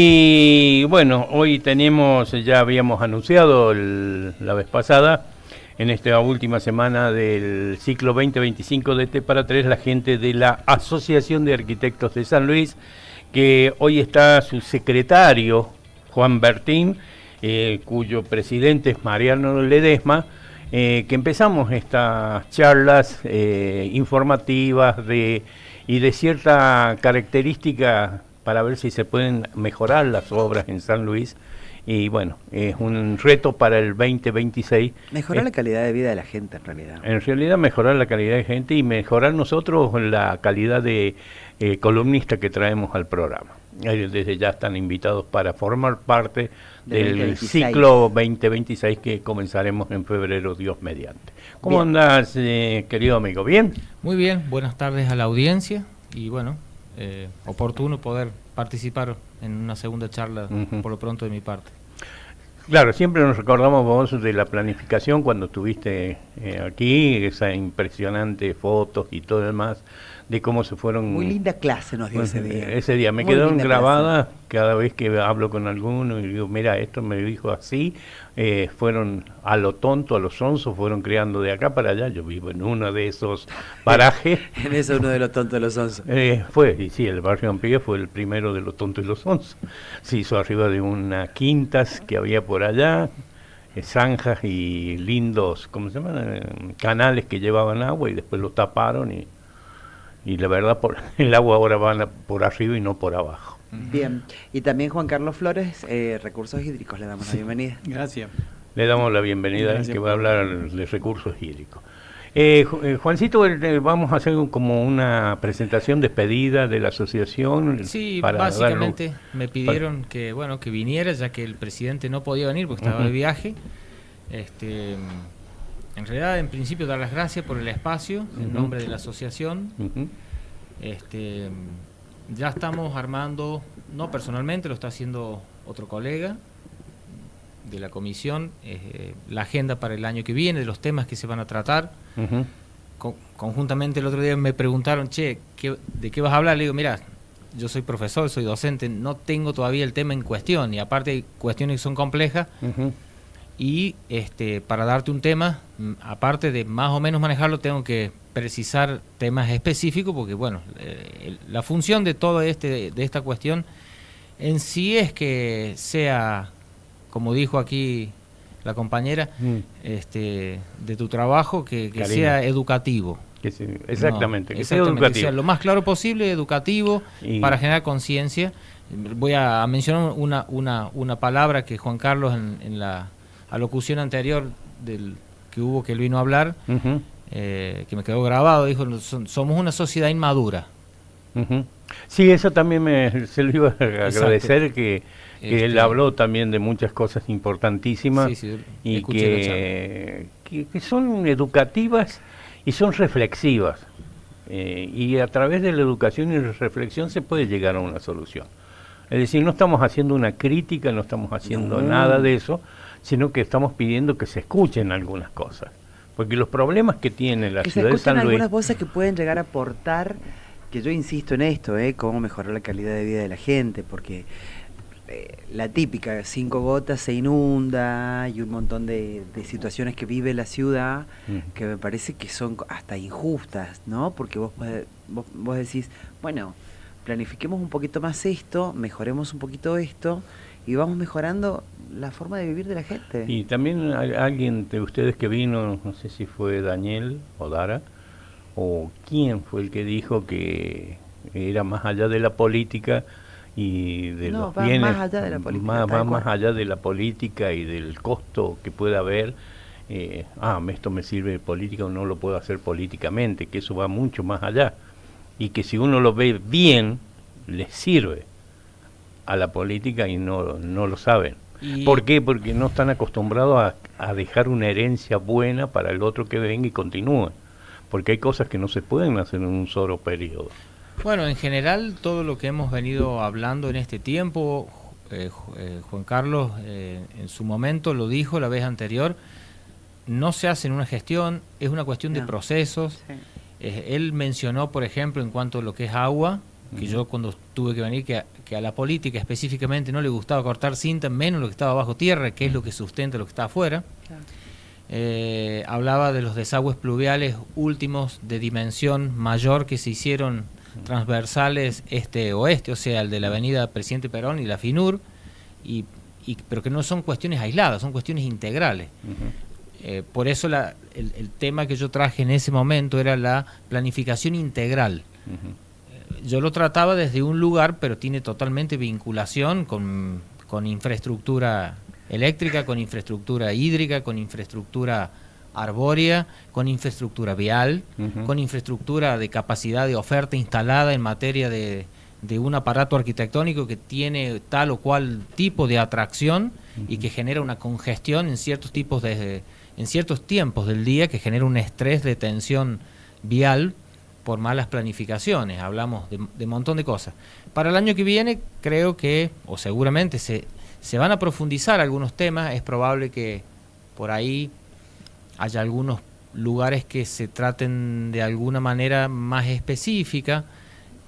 Y bueno, hoy tenemos, ya habíamos anunciado la vez pasada, en esta última semana del ciclo 2025 de T para 3, la gente de la Asociación de Arquitectos de San Luis, que hoy está su secretario, Juan Bertín, cuyo presidente es Mariano Ledesma, que empezamos estas charlas informativas y de cierta característica para ver si se pueden mejorar las obras en San Luis. Y bueno, es un reto para el 2026. Mejorar la calidad de vida de la gente, en realidad. En realidad mejorar la calidad de gente y mejorar nosotros la calidad de columnista que traemos al programa. Desde ya están invitados para formar parte del 2026. ciclo 2026 que comenzaremos en febrero, Dios mediante. ¿Cómo andás, querido amigo? ¿Bien? Muy bien, buenas tardes a la audiencia y bueno, oportuno poder participar en una segunda charla por lo pronto de mi parte. Claro, siempre nos recordamos vos de la planificación cuando estuviste aquí, esa impresionante fotos y todo lo demás, de cómo se fueron... Muy linda clase nos dio ese día. Ese día me quedaron grabadas cada vez que hablo con alguno y digo, mira, esto me dijo así, fueron a lo tonto, a lo sonso, fueron creando de acá para allá. Yo vivo en uno de esos parajes. En eso uno de los tontos de los sonsos. Y sí, el barrio Ampilla fue el primero de los tontos y los sonsos. Se hizo arriba de unas quintas que había por allá, zanjas y lindos, ¿cómo se llaman? Canales que llevaban agua y después lo taparon y la verdad el agua ahora va por arriba y no por abajo. Bien, y también Juan Carlos Flores, Recursos Hídricos, le damos la bienvenida. Gracias. Le damos la bienvenida, que va a hablar de recursos hídricos. Juancito, vamos a hacer como una presentación despedida de la asociación. Sí, básicamente me pidieron que viniera, ya que el presidente no podía venir porque estaba de viaje. En realidad, en principio, dar las gracias por el espacio en nombre de la asociación. Ya estamos armando, no personalmente, lo está haciendo otro colega de la comisión, la agenda para el año que viene, de los temas que se van a tratar. Conjuntamente el otro día me preguntaron, ¿de qué vas a hablar? Le digo, mira, yo soy profesor, soy docente, no tengo todavía el tema en cuestión, y aparte hay cuestiones que son complejas, y para darte un tema, aparte de más o menos manejarlo, tengo que precisar temas específicos, porque bueno, la función de todo de esta cuestión en sí es que sea, como dijo aquí la compañera, de tu trabajo, que sea educativo. Exactamente, que sea educativo. Que sea lo más claro posible, educativo, para generar conciencia. Voy a mencionar una palabra que Juan Carlos en la alocución anterior que hubo, que él vino a hablar, que me quedó grabado, dijo, somos una sociedad inmadura. Sí, eso también se lo iba a agradecer, que él habló también de muchas cosas importantísimas, y que son educativas y son reflexivas, y a través de la educación y la reflexión se puede llegar a una solución. Es decir, no estamos haciendo una crítica, no estamos haciendo nada de eso, sino que estamos pidiendo que se escuchen algunas cosas, porque los problemas que tiene la ciudad de San Luis... algunas cosas que pueden llegar a aportar, que yo insisto en esto, cómo mejorar la calidad de vida de la gente, porque la típica, 5 gotas se inunda, y un montón de situaciones que vive la ciudad, que me parece que son hasta injustas, ¿no? Porque vos decís, bueno, planifiquemos un poquito más esto, mejoremos un poquito esto, y vamos mejorando la forma de vivir de la gente. Y también alguien de ustedes que vino, no sé si fue Daniel o Dara, o quién fue el que dijo que era más allá de la política y de los bienes, más allá de la política, va más allá de la política y del costo que pueda haber. Esto me sirve de política o no lo puedo hacer políticamente, que eso va mucho más allá, y que si uno lo ve bien, les sirve a la política y no lo saben. ¿Por qué? Porque no están acostumbrados a dejar una herencia buena para el otro que venga y continúe, porque hay cosas que no se pueden hacer en un solo periodo. Bueno, en general, todo lo que hemos venido hablando en este tiempo, Juan Carlos en su momento lo dijo la vez anterior, no se hace en una gestión, es una cuestión de procesos. Él mencionó, por ejemplo, en cuanto a lo que es agua, que yo cuando tuve que venir, que a la política específicamente no le gustaba cortar cinta, menos lo que estaba bajo tierra, que es lo que sustenta lo que está afuera. Claro. Hablaba de los desagües pluviales últimos de dimensión mayor que se hicieron transversales este-oeste, o sea, el de la avenida Presidente Perón y la FINUR, pero que no son cuestiones aisladas, son cuestiones integrales. Por eso el tema que yo traje en ese momento era la planificación integral. Yo lo trataba desde un lugar, pero tiene totalmente vinculación con infraestructura eléctrica, con infraestructura hídrica, con infraestructura arbórea, con infraestructura vial, con infraestructura de capacidad de oferta instalada en materia de un aparato arquitectónico que tiene tal o cual tipo de atracción y que genera una congestión en ciertos tiempos del día, que genera un estrés de tensión vial por malas planificaciones. Hablamos de un montón de cosas. Para el año que viene creo que, o seguramente se van a profundizar algunos temas. Es probable que por ahí haya algunos lugares que se traten de alguna manera más específica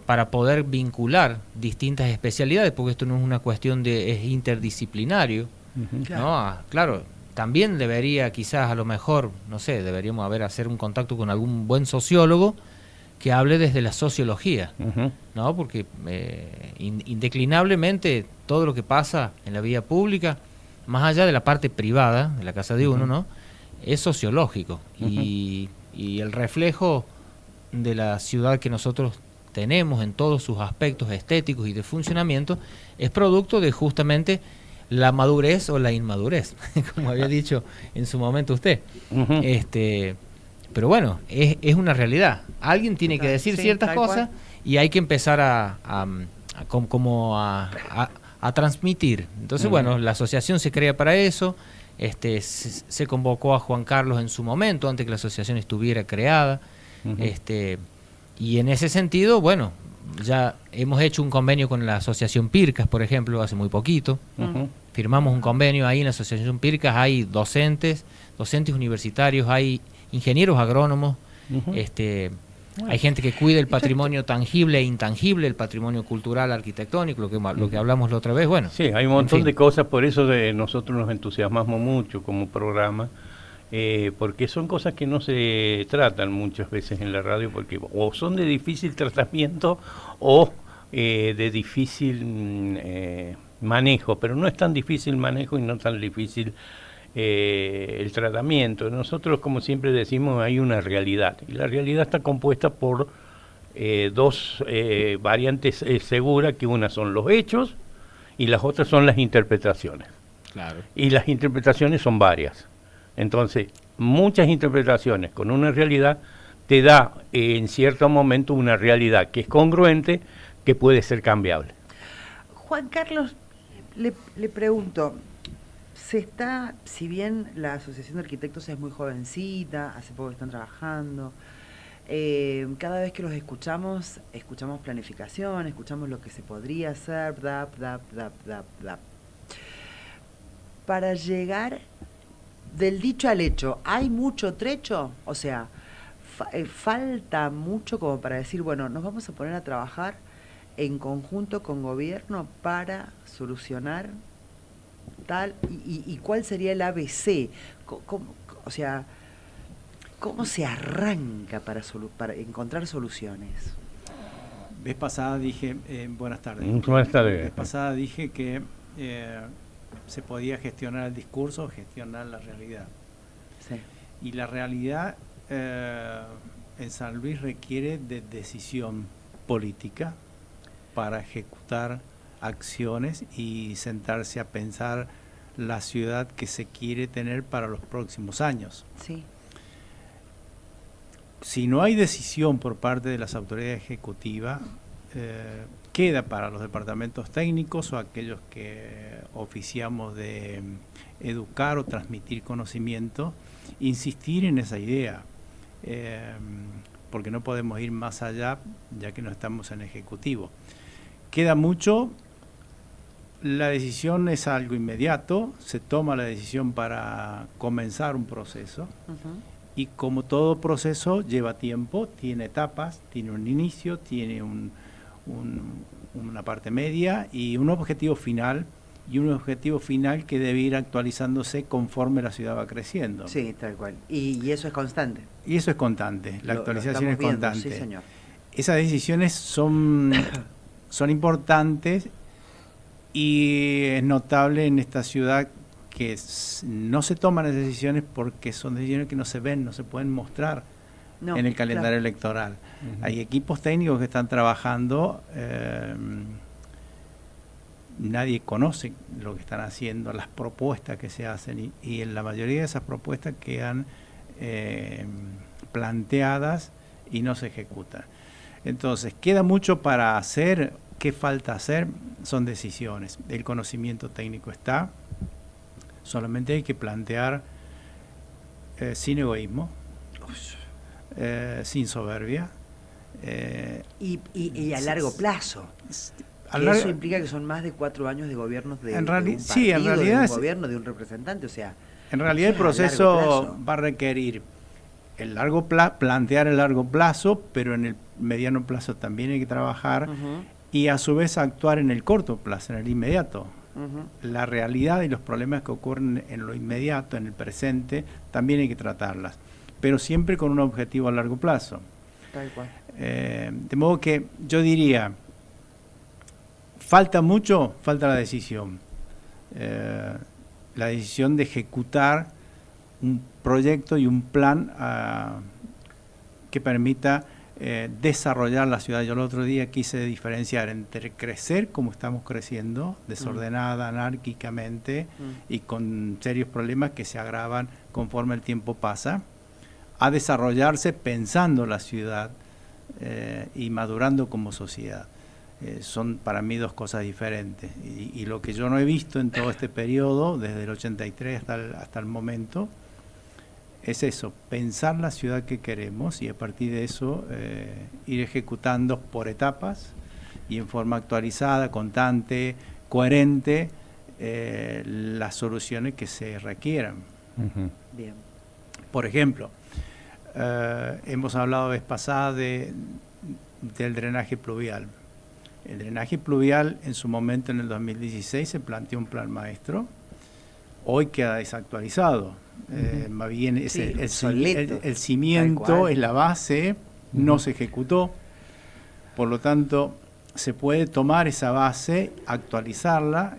para poder vincular distintas especialidades, porque esto no es una cuestión es interdisciplinario. ¿No? Claro, también debería quizás a lo mejor, no sé, deberíamos hacer un contacto con algún buen sociólogo que hable desde la sociología, ¿no? Porque indeclinablemente todo lo que pasa en la vía pública, más allá de la parte privada, de la casa de uno, ¿no? Es sociológico. Y el reflejo de la ciudad que nosotros tenemos en todos sus aspectos estéticos y de funcionamiento es producto de justamente la madurez o la inmadurez, como había dicho en su momento usted. Pero bueno, es una realidad. Alguien tiene que decir ciertas cosas y hay que empezar a transmitir. Entonces, bueno, la asociación se crea para eso. Se convocó a Juan Carlos en su momento, antes que la asociación estuviera creada. Y en ese sentido, bueno, ya hemos hecho un convenio con la asociación Pircas, por ejemplo, hace muy poquito. Firmamos un convenio ahí en la asociación Pircas. Hay docentes universitarios, hay ingenieros agrónomos, hay gente que cuida el patrimonio tangible e intangible, el patrimonio cultural, arquitectónico, lo que hablamos la otra vez. Bueno, sí, hay un montón de cosas, por eso nosotros nos entusiasmamos mucho como programa, porque son cosas que no se tratan muchas veces en la radio, porque o son de difícil tratamiento o de difícil manejo, pero no es tan difícil manejo y no tan difícil el tratamiento. Nosotros, como siempre decimos, hay una realidad, y la realidad está compuesta por dos variantes seguras, que una son los hechos y las otras son las interpretaciones. Claro. Y las interpretaciones son varias. Entonces, muchas interpretaciones con una realidad te da en cierto momento una realidad que es congruente, que puede ser cambiable. Juan Carlos, le pregunto, si bien la Asociación de Arquitectos es muy jovencita, hace poco están trabajando, cada vez que los escuchamos planificación, escuchamos lo que se podría hacer, para llegar del dicho al hecho, ¿hay mucho trecho? O sea, falta mucho como para decir, bueno, nos vamos a poner a trabajar en conjunto con gobierno para solucionar tal, y cuál sería el ABC, o sea, ¿cómo se arranca para encontrar soluciones? Vez pasada dije, buenas tardes. Buenas tardes. Vez pasada dije que se podía gestionar el discurso, gestionar la realidad. Sí. Y la realidad en San Luis requiere de decisión política para ejecutar acciones y sentarse a pensar la ciudad que se quiere tener para los próximos años. Sí. Si no hay decisión por parte de las autoridades ejecutivas, queda para los departamentos técnicos o aquellos que oficiamos de educar o transmitir conocimiento, insistir en esa idea, porque no podemos ir más allá ya que no estamos en ejecutivo. Queda mucho. La decisión es algo inmediato, se toma la decisión para comenzar un proceso. Y como todo proceso lleva tiempo, tiene etapas, tiene un inicio, tiene una parte media y un objetivo final, que debe ir actualizándose conforme la ciudad va creciendo. Sí, tal cual. Y eso es constante. Y eso es constante, la actualización es constante. Sí, señor. Esas decisiones son importantes y es notable en esta ciudad que no se toman las decisiones porque son decisiones que no se ven, no se pueden mostrar en el calendario electoral. Hay equipos técnicos que están trabajando, nadie conoce lo que están haciendo, las propuestas que se hacen y en la mayoría de esas propuestas quedan planteadas y no se ejecutan. Entonces, queda mucho para hacer. ¿Qué falta hacer? Son decisiones. El conocimiento técnico está, solamente hay que plantear sin egoísmo, sin soberbia. Y a largo plazo. Eso implica que son más de 4 años de gobiernos de un partido, sí, en realidad de un gobierno, de un representante, o sea... En realidad el proceso va a requerir plantear el largo plazo, pero en el mediano plazo también hay que trabajar y a su vez actuar en el corto plazo, en el inmediato. La realidad y los problemas que ocurren en lo inmediato, en el presente, también hay que tratarlas, pero siempre con un objetivo a largo plazo. Tal cual. De modo que yo diría, falta mucho, falta la decisión. La decisión de ejecutar un proyecto y un plan que permita desarrollar la ciudad. Yo el otro día quise diferenciar entre crecer como estamos creciendo, desordenada, anárquicamente y con serios problemas que se agravan conforme el tiempo pasa, a desarrollarse pensando la ciudad y madurando como sociedad. Son para mí dos cosas diferentes y lo que yo no he visto en todo este periodo, desde el 83 hasta el momento, es eso, pensar la ciudad que queremos y a partir de eso ir ejecutando por etapas y en forma actualizada, constante, coherente, las soluciones que se requieran. Bien. Por ejemplo, hemos hablado la vez pasada del drenaje pluvial. El drenaje pluvial en su momento en el 2016 se planteó un plan maestro, hoy queda desactualizado. Más bien el cimiento es la base, no se ejecutó, por lo tanto se puede tomar esa base, actualizarla,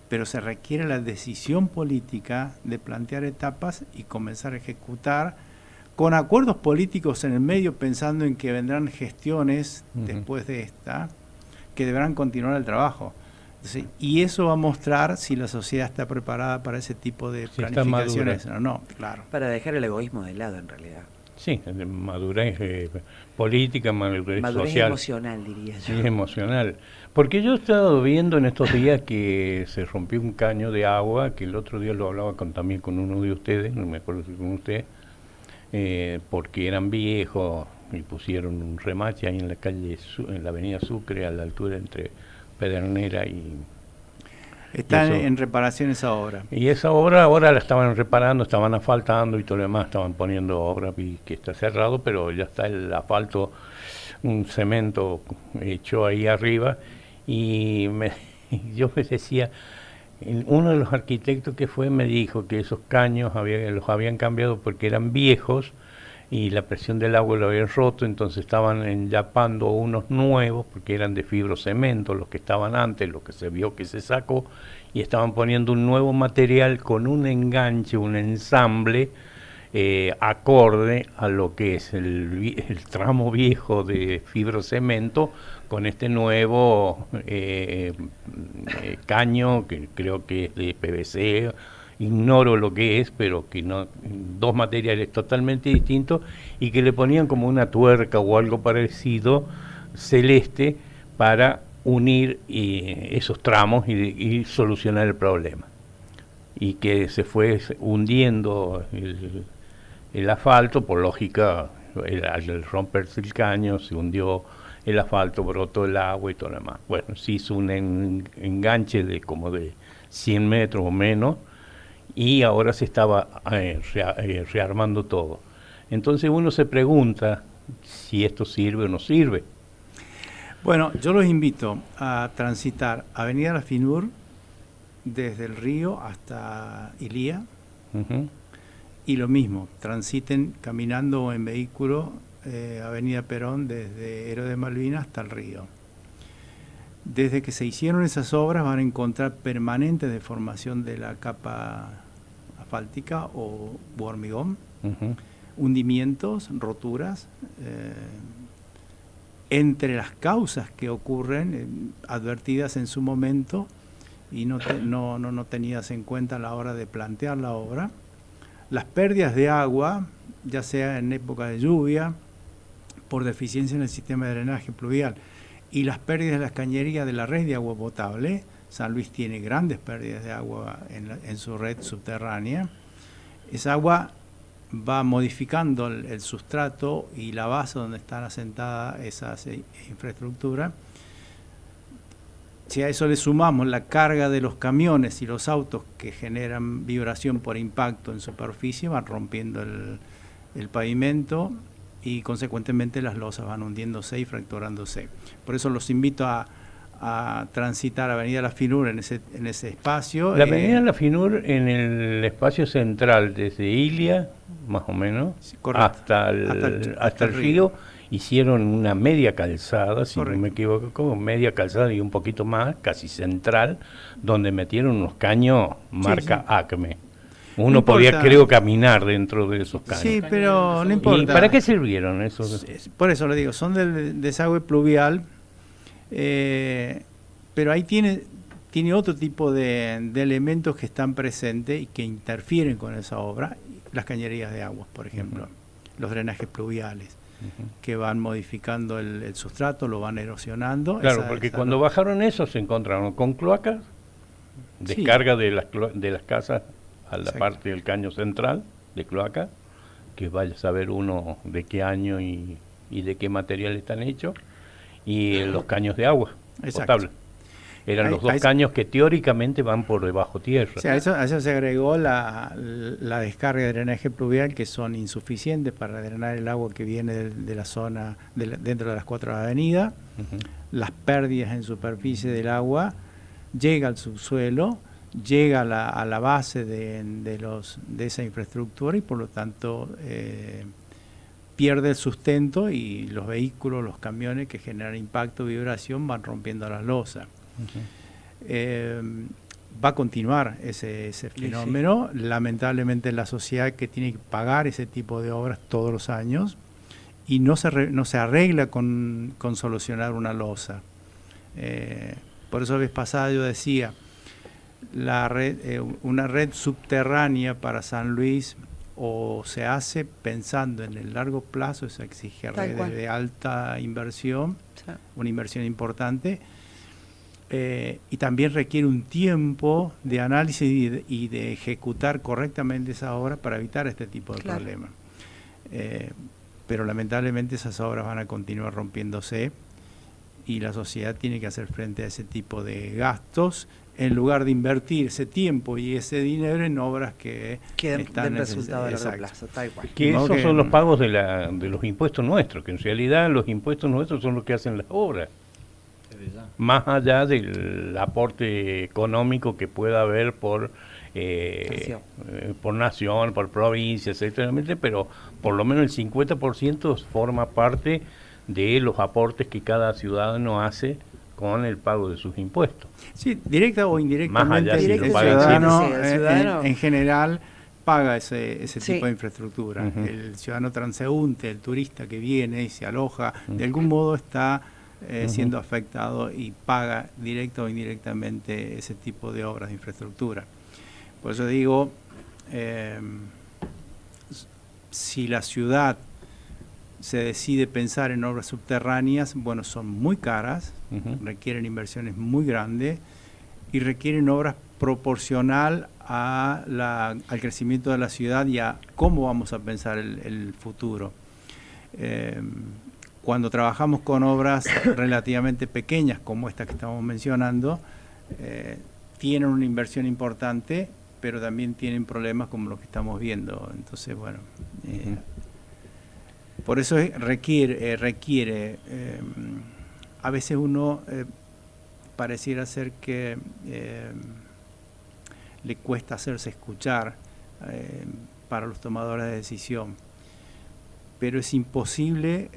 pero se requiere la decisión política de plantear etapas y comenzar a ejecutar con acuerdos políticos en el medio, pensando en que vendrán gestiones después de esta que deberán continuar el trabajo. Sí, y eso va a mostrar si la sociedad está preparada para ese tipo de planificaciones o no, claro. Para dejar el egoísmo de lado, en realidad. Sí, madurez política, madurez social. Emocional, diría yo. Sí, emocional. Porque yo he estado viendo en estos días que se rompió un caño de agua, que el otro día lo hablaba también con uno de ustedes, no me acuerdo si con usted, porque eran viejos y pusieron un remache ahí en la calle, en la avenida Sucre, a la altura entre Pedernera y... Están en reparación esa obra. Y esa obra ahora la estaban reparando, estaban asfaltando y todo lo demás, estaban poniendo obra que está cerrado, pero ya está el asfalto, un cemento hecho ahí arriba. Y yo me decía, uno de los arquitectos que fue me dijo que esos caños los habían cambiado porque eran viejos y la presión del agua lo habían roto, entonces estaban enllapando unos nuevos, porque eran de fibrocemento los que estaban antes, lo que se vio que se sacó, y estaban poniendo un nuevo material con un enganche, un ensamble acorde a lo que es el tramo viejo de fibrocemento, con este nuevo caño, que creo que es de PVC, ignoro lo que es, pero que no, dos materiales totalmente distintos y que le ponían como una tuerca o algo parecido celeste para unir esos tramos y solucionar el problema. Y que se fue hundiendo el asfalto, por lógica, al romperse el caño se hundió el asfalto, brotó el agua y todo lo demás. Bueno, se hizo un enganche de como de 100 metros o menos, y ahora se estaba rearmando todo. Entonces uno se pregunta si esto sirve o no sirve. Bueno, yo los invito a transitar Avenida La Finur desde el río hasta Ilía. Ujú. Y lo mismo, transiten caminando o en vehículo Avenida Perón desde Héroe de Malvinas hasta el río. Desde que se hicieron esas obras van a encontrar permanente deformación de la capa asfáltica o hormigón, Ujú. hundimientos, roturas. Entre las causas que ocurren, advertidas en su momento y no tenidas en cuenta a la hora de plantear la obra, las pérdidas de agua, ya sea en época de lluvia, por deficiencia en el sistema de drenaje pluvial, y las pérdidas de las cañerías de la red de agua potable. San Luis tiene grandes pérdidas de agua en su red subterránea. Esa agua va modificando el sustrato y la base donde están asentadas esas infraestructuras. Si a eso le sumamos la carga de los camiones y los autos que generan vibración por impacto en superficie, van rompiendo el pavimento y consecuentemente las losas van hundiéndose y fracturándose. Por eso los invito a transitar Avenida La Finur en ese espacio. La Avenida La Finur en el espacio central, desde Ilia, más o menos, Sí, correcto. hasta el río, hicieron una media calzada, si Correcto. no me equivoco, como media calzada y un poquito más, casi central, donde metieron unos caños marca sí. Acme. No Uno podía, importa. creo, caminar dentro de esos caños. Sí, pero no importa. ¿Y para qué sirvieron esos? Por eso le digo, son del desagüe pluvial, pero ahí tiene otro tipo de elementos que están presentes y que interfieren con esa obra. Las cañerías de aguas, por ejemplo, los drenajes pluviales, que van modificando el sustrato, lo van erosionando. Claro, porque cuando bajaron eso se encontraron con cloacas, descarga de las casas a la parte del caño central de cloaca, que vaya a saber uno de qué año y de qué material están hechos, y los caños de agua potable. Eran los dos caños que teóricamente van por debajo tierra. O sea, a eso se agregó la descarga de drenaje pluvial, que son insuficientes para drenar el agua que viene de la zona dentro de las 4 avenidas. Las pérdidas en superficie del agua llega al subsuelo, llega a la base de esa infraestructura y por lo tanto pierde el sustento y los vehículos, los camiones que generan impacto, vibración, van rompiendo las losas. Va a continuar ese fenómeno. Sí. Lamentablemente la sociedad que tiene que pagar ese tipo de obras todos los años y no se arregla con solucionar una losa. Por eso la vez pasada yo decía, una red subterránea para San Luis o se hace pensando en el largo plazo, eso exige redes de alta inversión, una inversión importante, y también requiere un tiempo de análisis y de ejecutar correctamente esa obra para evitar este tipo de problemas. Pero lamentablemente esas obras van a continuar rompiéndose y la sociedad tiene que hacer frente a ese tipo de gastos en lugar de invertir ese tiempo y ese dinero en obras que den resultado a largo plazo, tal cual. Que esos son los pagos de los impuestos nuestros, que en realidad los impuestos nuestros son los que hacen las obras. Más allá del aporte económico que pueda haber por nación, por provincia, etcétera, pero por lo menos el 50% forma parte de los aportes que cada ciudadano hace con el pago de sus impuestos. Sí, directa o indirectamente, el ciudadano en general paga ese tipo de infraestructura. El ciudadano transeúnte, el turista que viene y se aloja, de algún modo está siendo afectado y paga directa o indirectamente ese tipo de obras de infraestructura. Por eso digo, si la ciudad se decide pensar en obras subterráneas, bueno, son muy caras, requieren inversiones muy grandes y requieren obras proporcional al crecimiento de la ciudad y a cómo vamos a pensar el futuro. Cuando trabajamos con obras relativamente pequeñas como esta que estamos mencionando, tienen una inversión importante, pero también tienen problemas como los que estamos viendo. Entonces, bueno, por eso requiere a veces uno pareciera ser que le cuesta hacerse escuchar para los tomadores de decisión, pero es imposible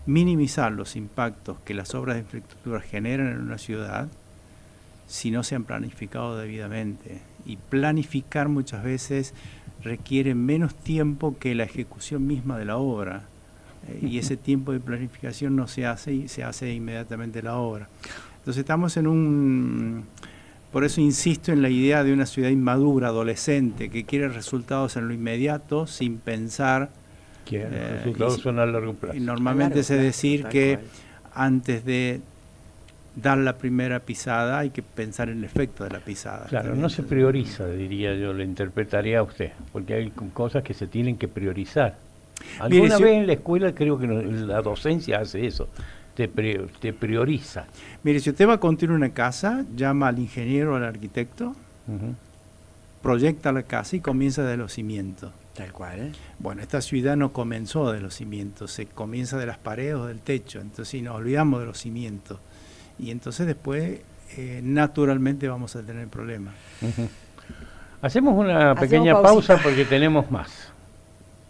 minimizar los impactos que las obras de infraestructura generan en una ciudad si no se han planificado debidamente. Y planificar muchas veces requiere menos tiempo que la ejecución misma de la obra. Y ese tiempo de planificación no se hace y se hace inmediatamente la obra. Entonces estamos en un... Por eso insisto en la idea de una ciudad inmadura, adolescente, que quiere resultados en lo inmediato sin pensar... Que los resultados son a largo plazo. Y normalmente se decir que antes de dar la primera pisada hay que pensar en el efecto de la pisada. Claro, no se prioriza, diría yo, le interpretaría a usted, porque hay cosas que se tienen que priorizar. Alguna vez en la escuela creo que la docencia hace eso, te prioriza. Mire, si usted va a construir una casa, llama al ingeniero o al arquitecto, proyecta la casa y comienza de los cimientos. Tal cual. Bueno, esta ciudad no comenzó de los cimientos, se comienza de las paredes o del techo, entonces si nos olvidamos de los cimientos. Y entonces después, naturalmente, vamos a tener problemas. Hacemos una pequeña pausa porque tenemos más.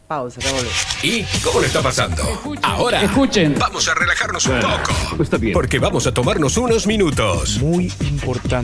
Pausa, ya volvemos. ¿Y cómo le está pasando? Ahora, Escuchen. vamos a relajarnos un poco. Está bien. Porque vamos a tomarnos unos minutos. Muy importante.